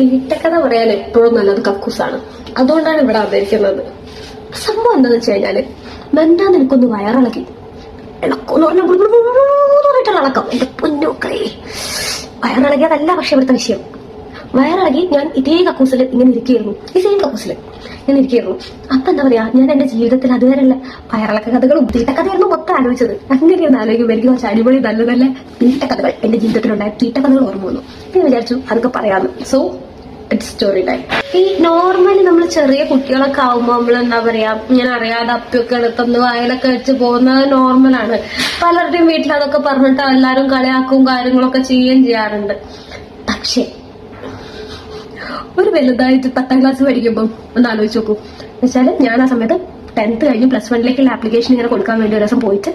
തീറ്റക്കഥ പറയാൻ എപ്പോഴും നല്ലത് കക്കൂസാണ്. അതുകൊണ്ടാണ് ഇവിടെ അവതരിക്കുന്നത്. സംഭവം എന്താന്ന് വെച്ച് കഴിഞ്ഞാല്, മെന്താ നിനക്കൊന്ന് വയറിളക്കി ഇളക്കം പറഞ്ഞിട്ടുള്ള ഇളക്കം. എന്റെ പൊന്നോക്കളെ, വയറിളകിയതല്ല പക്ഷെ ഇവിടുത്തെ വിഷയം. വയറിളകി ഞാൻ ഇതേ കക്കൂസിൽ ഇങ്ങനെ ഇരിക്കുകയായിരുന്നു, ഈ സെയിം കക്കൂസിൽ ഇങ്ങനെ ഇരിക്കുകയായിരുന്നു. അപ്പൊ എന്താ പറയാ, ഞാൻ എന്റെ ജീവിതത്തിൽ അതുവരെയുള്ള വയറിളക്ക കഥകളും തീറ്റക്കഥയായിരുന്നു മൊത്തം ആലോചിച്ചത്. അങ്ങനെയൊന്ന് ആലോചിക്കുമ്പോൾ എനിക്ക് കുറച്ച് അടിപൊളി നല്ല നല്ല തീറ്റക്കഥകൾ എന്റെ ജീവിതത്തിലുണ്ടായ തീറ്റക്കഥകൾ ഓർമ്മ വന്നു. ഞാൻ വിചാരിച്ചു അതൊക്കെ പറയാമെന്ന്. So it's story time. ഈ നോർമലി നമ്മൾ ചെറിയ കുട്ടികളൊക്കെ ആവുമ്പോൾ നമ്മൾ എന്താ പറയാ, ഇങ്ങനെ അറിയാതെ അപ്പിയൊക്കെ എടുത്തൊന്ന് വായിലൊക്കെ വെച്ച് പോകുന്നത് നോർമലാണ്. പലരുടെയും വീട്ടിൽ അതൊക്കെ പറഞ്ഞിട്ട് എല്ലാവരും കളിയാക്കും കാര്യങ്ങളൊക്കെ ചെയ്യുകയും ചെയ്യാറുണ്ട്. പക്ഷെ ഒരു വലുതായിട്ട് 10ാം ക്ലാസ് പഠിക്കുമ്പോൾ ഒന്ന് ആലോചിച്ച് നോക്കൂ. എന്നുവെച്ചാല് ഞാൻ ആ സമയത്ത് 10th കഴിഞ്ഞ് +1ലേക്കുള്ള ആപ്ലിക്കേഷൻ ഇങ്ങനെ കൊടുക്കാൻ വേണ്ടി ഒരു ദിവസം പോയിട്ട്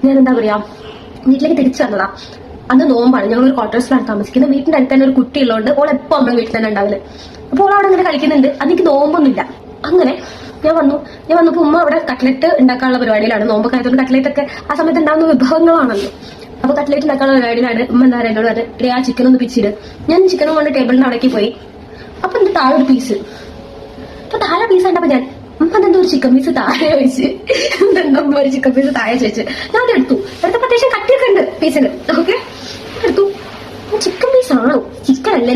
ഞാൻ എന്താ പറയാ വീട്ടിലേക്ക് തിരിച്ചു വന്നതാ. അന്ന് നോമ്പാണ്. ഞങ്ങളൊരു ക്വാർട്ടേഴ്സിലാണ് താമസിക്കുന്നത്. വീട്ടിന്റെ അടുത്ത് തന്നെ ഒരു കുട്ടി ഉള്ളതുകൊണ്ട് ഓൾ എപ്പോ നമ്മുടെ വീട്ടിൽ തന്നെ ഉണ്ടാവില്ലേ. അപ്പോൾ ഓൾ അവിടെ ഇങ്ങനെ കളിക്കുന്നുണ്ട്. അതെനിക്ക് നോമ്പൊന്നുമില്ല. അങ്ങനെ ഞാൻ വന്നപ്പോ ഉമ്മ അവിടെ കട്ട്ലറ്റ് ഉണ്ടാക്കാനുള്ള പരിപാടിയിലാണ്. നോമ്പൊക്കെ ആയതുകൊണ്ട് കട്ട്ലറ്റ് ഒക്കെ ആ സമയത്ത് ഉണ്ടാകുന്ന വിഭവങ്ങളാണല്ലോ. അപ്പൊ കട്ട്ലറ്റ് ഉണ്ടാക്കാനുള്ള പരിപാടിയിലാണ്. ഉമ്മ എന്താ പറയുക എന്നോട് പറഞ്ഞത്, ആ ചിക്കൻ ഒന്ന് പിച്ചിട്. ഞാൻ ചിക്കനും കൊണ്ട് ടേബിളിന്റെ അവിടേക്ക് പോയി. അപ്പൊ എന്റെ താഴെ ഒരു പീസ്, അപ്പൊ താഴെ പീസ് കണ്ടപ്പോ ഞാൻ അതെന്തോ ഒരു ചിക്കൻ പീസ് താഴെ വെച്ച്, എന്തോ ഒരു ചിക്കൻ പീസ് താഴെ വെച്ച് ഞാൻ എടുത്തപ്പോ അത്യാവശ്യം കട്ടിയൊക്കെ ഉണ്ട് പീസിന്. ഓക്കെ, എടുത്തു. ചിക്കൻ പീസ് ആണോ? ചിക്കൻ അല്ലേ.